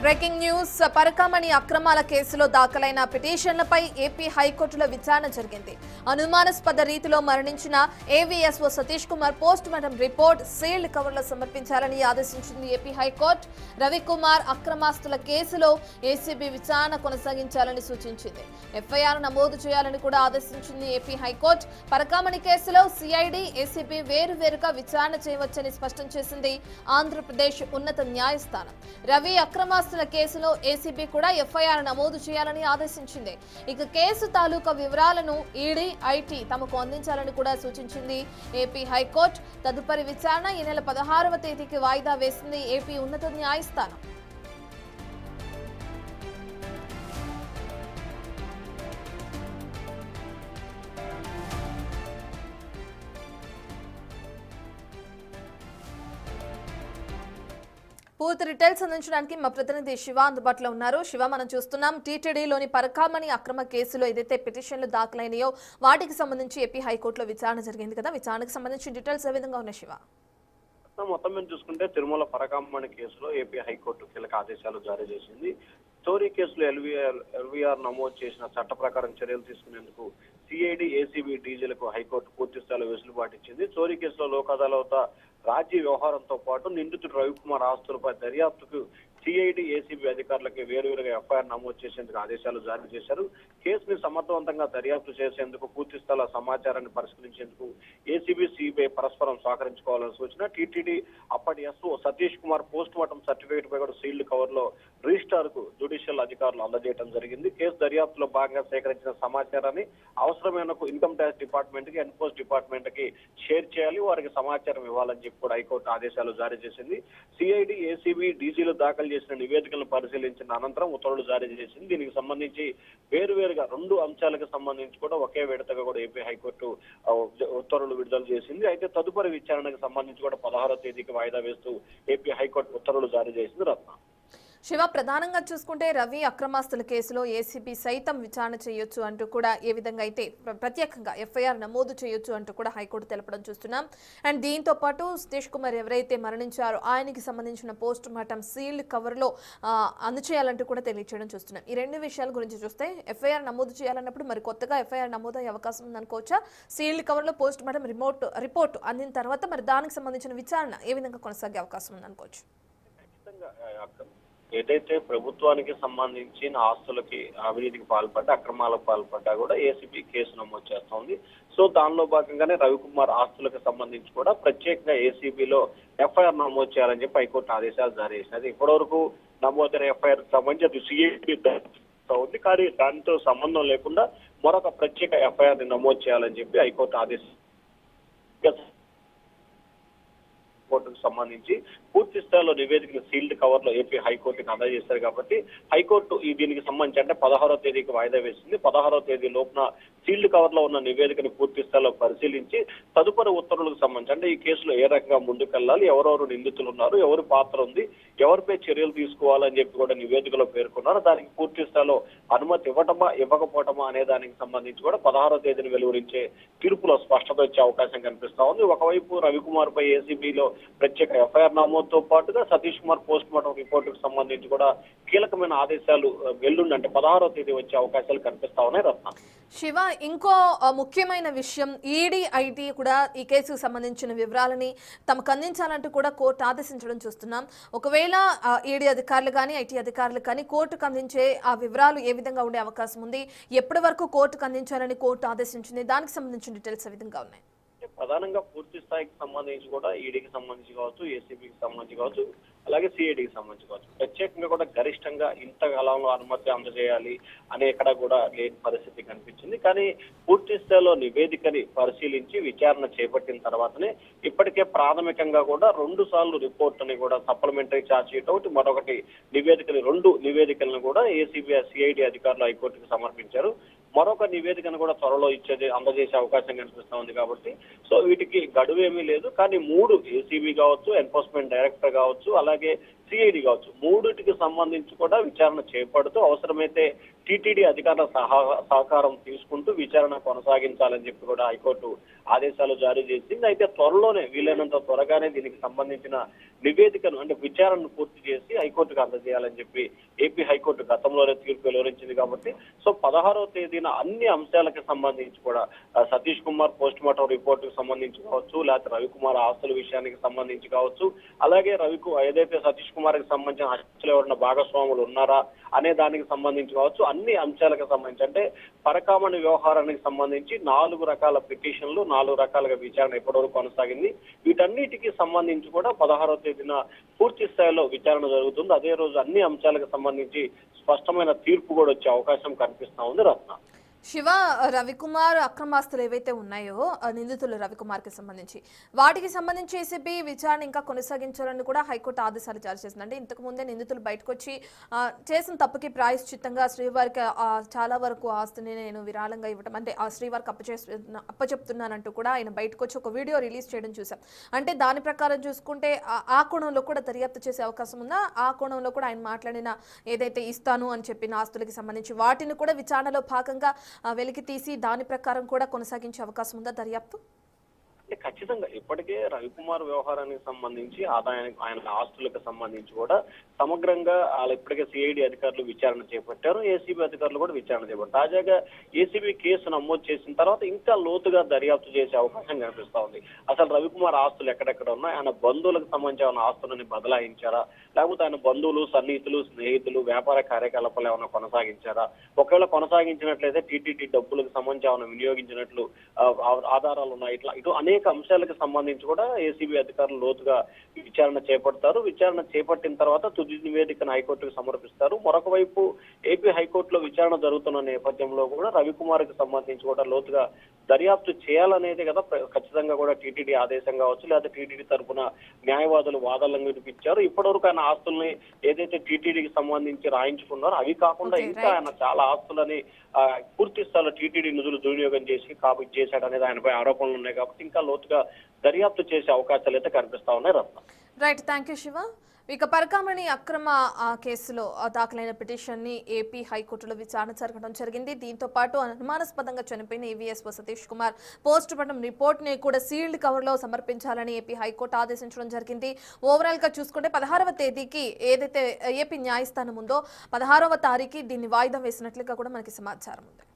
Breaking news Parakamani అక్రమాల కేసులో దాఖలైన పిటిషన్లపై ఏపీ హైకోర్టులో విచారణ జరిగింది. అనుమానాస్పద రీతిలో మరణించిన AVSO Satish Kumar post mortem report sealed కవర్లో సమర్పించాలని ఆదేశించింది ఏపీ హైకోర్టు. రవికుమార్ అక్రమాస్తుల కేసులో ఏసీబీ విచారణ కొనసాగించాలని సూచించింది. ఎఫ్ఐఆర్ నమోదు చేయాలని కూడా ఆదేశించింది ఏపీ హైకోర్టు. పరకామణి కేసులో సిఐడి, ఏసీబీ వేరువేరుగా విచారణ చేయవచ్చని స్పష్టం చేసింది ఆంధ్రప్రదేశ్ ఉన్నత న్యాయస్థానం. రవి అక్రమాస్తుల కేసులో ఏసీబీ కూడా ఎఫ్ఐఆర్ నమోదు చేయాలని ఆదేశించింది. ఇక కేసు తాలూకా వివరాలను ఈడీ, ఐటీ తమకు అందించాలని కూడా సూచించింది ఏపీ హైకోర్టు. తదుపరి విచారణ ఈ నెల 16వ తేదీకి వాయిదా వేసింది ఏపీ ఉన్నత న్యాయస్థానం. పూర్తి డీటెయిల్స్ అందించడానికి మా ప్రతినిధి శివ అందుబాటులో ఉన్నారు. శివ, మనం చూస్తున్నాం టీటీడీలోని పరకామణి అక్రమ కేసులో ఏదైతే పిటిషన్లు దాఖలైనాయో వాటికి సంబంధించి ఏపీ హైకోర్టులో విచారణ జరిగింది కదా. విచారణకు సంబంధించిన డీటెయిల్స్ ఏ విధంగా ఉన్నాయి శివ? మొత్తం మీద చూసుకుంటే తిరుమల పరకామణి కేసులో ఏపీ హైకోర్టు కీలక ఆదేశాలు జారీ చేసింది. చోరీ కేసులో ఎల్వీఆర్ నమోదు చేసిన చట్ట ప్రకారం చర్యలు తీసుకునేందుకు సిఐడి, ఏసీబీ, డీజీలకు హైకోర్టు పూర్తి స్థాయిలో వెసులుబాటు ఇచ్చింది. చోరీ కేసులో లోక్ అదాలత్ రాజీ వ్యవహారంతో పాటు నిందితుడు రవికుమార్ ఆస్తులపై దర్యాప్తుకు సిఐడి, ఏసీబీ అధికారులకి వేరువేరుగా ఎఫ్ఐఆర్ నమోదు చేసేందుకు ఆదేశాలు జారీ చేశారు. కేసుని సమర్థవంతంగా దర్యాప్తు చేసేందుకు పూర్తి స్థాయిలో సమాచారాన్ని పరిష్కరించేందుకు ఏసీబీ, సిబిఐ పరస్పరం సహకరించుకోవాలని సూచన. టీటీడీ అప్పటి SO Satish Kumar post mortem certificate పై కూడా సీల్డ్ కవర్ లో రిజిస్ట్రార్ కు జ్యుడిషియల్ అధికారులు అందజేయడం జరిగింది. కేసు దర్యాప్తులో భాగంగా సేకరించిన సమాచారాన్ని అవసరమైన ఇన్కమ్ ట్యాక్స్ డిపార్ట్మెంట్ కి, ఎన్ఫోర్స్ డిపార్ట్మెంట్ కి షేర్ చేయాలి, వారికి సమాచారం ఇవ్వాలని చెప్పి కూడా హైకోర్టు ఆదేశాలు జారీ చేసింది. సిఐడి, ఏసీబీ, డీజీలు దాఖలు చేసిన నివేదికలను పరిశీలించిన అనంతరం ఉత్తర్వులు జారీ చేసింది. దీనికి సంబంధించి వేరువేరుగా 2 అంశాలకు సంబంధించి కూడా ఒకే విడతగా కూడా ఏపీ హైకోర్టు ఉత్తర్వులు విడుదల చేసింది. అయితే తదుపరి విచారణకు సంబంధించి కూడా 16వ తేదీకి వాయిదా వేస్తూ ఏపీ హైకోర్టు ఉత్తర్వులు జారీ చేసింది. రత్న శివ, ప్రధానంగా చూసుకుంటే రవి అక్రమాస్తుల కేసులో ఏసీబీ సైతం విచారణ చేయొచ్చు అంటూ కూడా ఏ విధంగా అయితే ప్రత్యేకంగా ఎఫ్ఐఆర్ నమోదు చేయొచ్చు అంటూ కూడా హైకోర్టు తెలపడం చూస్తున్నాం. అండ్ దీంతో పాటు సతీష్ కుమార్ ఎవరైతే మరణించారో ఆయనకి సంబంధించిన పోస్ట్ మార్టం సీల్డ్ కవర్లో అందచేయాలంటూ కూడా తెలియచేయడం చూస్తున్నాం. ఈ 2 విషయాల గురించి చూస్తే ఎఫ్ఐఆర్ నమోదు చేయాలన్నప్పుడు మరి కొత్తగా ఎఫ్ఐఆర్ నమోదు అయ్యే అవకాశం ఉందనుకోవచ్చా? సీల్డ్ కవర్లో పోస్ట్ మార్టం రిపోర్ట్ అందిన తర్వాత మరి దానికి సంబంధించిన విచారణ ఏ విధంగా కొనసాగే అవకాశం ఉందనుకోవచ్చు? ఏదైతే ప్రభుత్వానికి సంబంధించిన ఆస్తులకి అవినీతికి పాల్పడ్డా, అక్రమాలకు పాల్పడ్డా కూడా ఏసీబీ కేసు నమోదు చేస్తోంది. సో దానిలో భాగంగానే రవికుమార్ ఆస్తులకు సంబంధించి కూడా ప్రత్యేకంగా ఏసీబీలో ఎఫ్ఐఆర్ నమోదు చేయాలని చెప్పి హైకోర్టు ఆదేశాలు జారీ చేసినది. ఇప్పటివరకు నమోదైన ఎఫ్ఐఆర్ సంబంధించి అది సిఐడి ఉంది, కానీ దానితో సంబంధం లేకుండా మరొక ప్రత్యేక ఎఫ్ఐఆర్ ని నమోదు చేయాలని చెప్పి హైకోర్టు ఆదేశం కోర్టుకు సంబంధించి పూర్తి స్థాయిలో నివేదికను సీల్డ్ కవర్ లో ఏపీ హైకోర్టుకి అందజేశారు. కాబట్టి హైకోర్టు దీనికి సంబంధించి అంటే 16వ తేదీకి వాయిదా వేసింది. 16వ తేదీ లోపున సీల్డ్ కవర్ లో ఉన్న నివేదికను పూర్తి స్థాయిలో పరిశీలించి తదుపరి ఉత్తర్వులకు సంబంధించి అంటే ఈ కేసులో ఏ రకంగా ముందుకెళ్లాలి, ఎవరెవరు నిందితులు ఉన్నారు, ఎవరి పాత్ర ఉంది, ఎవరిపై చర్యలు తీసుకోవాలని చెప్పి కూడా నివేదికలో పేర్కొన్నారు. దానికి పూర్తి స్థాయిలో అనుమతి ఇవ్వటమా ఇవ్వకపోవటమా అనే దానికి సంబంధించి కూడా 16వ తేదీని వెలువరించే తీర్పులో స్పష్టత వచ్చే అవకాశం కనిపిస్తా ఉంది. ఒకవైపు రవికుమార్ పై ఏసీబీలో ప్రత్యేక ఎఫ్ఐఆర్ నమోదుతో పాటుగా సతీష్ కుమార్ పోస్ట్ మార్టం రిపోర్టుకు సంబంధించి కూడా కీలకమైన ఆదేశాలు ఎల్లుండి అంటే 16వ తేదీ వచ్చే అవకాశాలు కనిపిస్తా ఉన్నాయి. రత్న శివ, ఇంకో ముఖ్యమైన విషయం, ఈడీ, ఐటీ కూడా ఈ కేసుకు సంబంధించిన వివరాలని తమకు అందించాలంటూ కూడా కోర్టు ఆదేశించడం చూస్తున్నాం. ఒకవేళ ఈడీ అధికారులు కానీ, ఐటీ అధికారులు కానీ కోర్టుకు అందించే ఆ వివరాలు ఏ విధంగా ఉండే అవకాశం ఉంది, ఎప్పటి వరకు కోర్టుకు అందించాలని కోర్టు ఆదేశించింది, దానికి సంబంధించిన డీటెయిల్స్ ఏ విధంగా ఉన్నాయి? ప్రధానంగా పూర్తి స్థాయికి సంబంధించి కూడా ఈడీకి సంబంధించి కావచ్చు, ఏసీబీకి సంబంధించి కావచ్చు, అలాగే సిఐడికి సంబంధించి కావచ్చు, ప్రత్యేకంగా కూడా గరిష్టంగా ఇంత కాలంలో అనుమతి అందజేయాలి అనే ఎక్కడ కూడా లేని పరిస్థితి కనిపించింది. కానీ పూర్తి స్థాయిలో నివేదికని పరిశీలించి విచారణ చేపట్టిన తర్వాతనే ఇప్పటికే ప్రాథమికంగా కూడా 2 సార్లు రిపోర్ట్ అని కూడా సప్లిమెంటరీ ఛార్జ్ షీట్ ఒకటి, మరొకటి నివేదికని 2 నివేదికలను కూడా ఏసీబీ, సిఐడి అధికారులు హైకోర్టుకు సమర్పించారు. మరొక నివేదికను కూడా త్వరలో అందజేసే అవకాశం కనిపిస్తా ఉంది. కాబట్టి సో వీటికి గడువు ఏమీ లేదు. కానీ 3 ఏసీబీ కావచ్చు, ఎన్ఫోర్స్మెంట్ డైరెక్టర్ కావచ్చు, అలాగే సిఐడి కావచ్చు, 3టికి సంబంధించి కూడా విచారణ చేపడుతూ అవసరమైతే టీటీడీ అధికారుల సహకారం తీసుకుంటూ విచారణ కొనసాగించాలని చెప్పి కూడా హైకోర్టు ఆదేశాలు జారీ చేసింది. అయితే త్వరలోనే వీలైనంత త్వరగానే దీనికి సంబంధించిన నివేదికను అంటే విచారణను పూర్తి చేసి హైకోర్టుకు అందజేయాలని చెప్పి ఏపీ హైకోర్టు గతంలోనే తీర్పు వెలువరించింది కాబట్టి సో 16వ తేదీన అన్ని అంశాలకు సంబంధించి కూడా సతీష్ కుమార్ పోస్ట్ మార్టం రిపోర్టుకు సంబంధించి కావచ్చు, లేకపోతే రవికుమార్ ఆస్తుల విషయానికి సంబంధించి కావచ్చు, అలాగే ఏదైతే సతీష్ కుమార్ కి సంబంధించిన హత్యలో ఎవరైనా భాగస్వాములు ఉన్నారా అనే దానికి సంబంధించి కావచ్చు, అన్ని అంశాలకు సంబంధించి అంటే పరకామణి వ్యవహారానికి సంబంధించి 4 రకాల పిటిషన్లు 4 రకాలుగా విచారణ ఇప్పటివరకు కొనసాగింది. వీటన్నిటికీ సంబంధించి కూడా 16వ తేదీన పూర్తి స్థాయిలో విచారణ జరుగుతుంది. అదే రోజు అన్ని అంశాలకు సంబంధించి స్పష్టమైన తీర్పు కూడా వచ్చే అవకాశం కనిపిస్తా ఉంది రత్న. శివ, రవికుమార్ అక్రమాస్తులు ఏవైతే ఉన్నాయో నిందితులు రవికుమార్కి సంబంధించి వాటికి సంబంధించి ఏసీబీ విచారణ ఇంకా కొనసాగించాలని కూడా హైకోర్టు ఆదేశాలు జారీ చేసింది. అంటే ఇంతకు ముందే నిందితులు బయటకు వచ్చి చేసిన తప్పుకి ప్రాయశ్చిత్తంగా శ్రీవారికి చాలా వరకు ఆస్తిని నేను విరాళంగా ఇవ్వటం అంటే ఆ శ్రీవారికి అప్పచెప్తున్నానంటూ కూడా ఆయన బయటకు వచ్చి ఒక వీడియో రిలీజ్ చేయడం చూసాం. అంటే దాని ప్రకారం చూసుకుంటే ఆ కోణంలో కూడా దర్యాప్తు చేసే అవకాశం ఉందా? ఆ కోణంలో కూడా ఆయన మాట్లాడిన ఏదైతే ఇస్తాను అని చెప్పిన ఆస్తులకి సంబంధించి వాటిని కూడా విచారణలో భాగంగా వెలికి తీసి దాని ప్రకారం కూడా కొనసాగించే అవకాశం ఉందా దర్యాప్తు? అంటే ఖచ్చితంగా ఇప్పటికే రవికుమార్ వ్యవహారానికి సంబంధించి ఆయన ఆస్తులకు సంబంధించి కూడా సమగ్రంగా వాళ్ళు ఇప్పటికే సిఐడి అధికారులు విచారణ చేపట్టారు, ఏసీబీ అధికారులు కూడా విచారణ చేపట్టారు. తాజాగా ఏసీబీ కేసు నమోదు చేసిన తర్వాత ఇంకా లోతుగా దర్యాప్తు చేసే అవకాశం కనిపిస్తా ఉంది. అసలు రవికుమార్ ఆస్తులు ఎక్కడెక్కడ ఉన్నాయి, ఆయన బంధువులకు సంబంధించిన ఆస్తులని బదలాయించారా, లేకపోతే ఆయన బంధువులు సన్నిహితులు స్నేహితులు వ్యాపార కార్యకలాపాలు ఏమైనా కొనసాగించారా, ఒకవేళ కొనసాగించినట్లయితే టీటీడీ డబ్బులకు సంబంధించి ఏమైనా వినియోగించినట్లు ఆధారాలు ఉన్నాయి. ఇటు అనేక అంశాలకు సంబంధించి కూడా ఏసీబీ అధికారులు లోతుగా విచారణ చేపడతారు. విచారణ చేపట్టిన తర్వాత తుది నివేదికను హైకోర్టుకు సమర్పిస్తారు. మరొక వైపు ఏపీ హైకోర్టులో విచారణ జరుగుతున్న నేపథ్యంలో కూడా రవికుమార్ కి సంబంధించి కూడా లోతుగా దర్యాప్తు చేయాలనేది కదా ఖచ్చితంగా కూడా టీటీడీ ఆదేశం కావచ్చు, లేదా టీటీడీ తరఫున న్యాయవాదులు వాదనలను వినిపించారు. ఇప్పటివరకు ఆయన ఆస్తుల్ని ఏదైతే టీటీడీకి సంబంధించి రాయించుకున్నారో అవి కాకుండా ఇంకా ఆయన చాలా ఆస్తులని పూర్తి స్థాయిలో టీటీడీ నిధులు దుర్వినియోగం చేశాడు అనేది ఆయనపై ఆరోపణలు ఉన్నాయి కాబట్టి ఇంకా లోతుగా దర్యాప్తు చేసే అవకాశాలు అయితే కనిపిస్తా ఉన్నాయి Ratna. Right, thank you Siva. ఇక పరకామణి అక్రమ కేసులో దాఖలైన పిటిషన్ని ఏపీ హైకోర్టులో విచారణ జరగడం జరిగింది. దీంతో పాటు అనుమానాస్పదంగా చనిపోయిన AVSO Satish Kumar post mortem report ని కూడా సీల్డ్ కవర్ లో సమర్పించాలని ఏపీ హైకోర్టు ఆదేశించడం జరిగింది. ఓవరాల్ గా చూసుకుంటే 16వ తేదీకి ఏదైతే ఏపీ న్యాయస్థానం ఉందో 16వ తారీఖు దీన్ని వాయిదా వేసినట్లుగా కూడా మనకి సమాచారం ఉంది.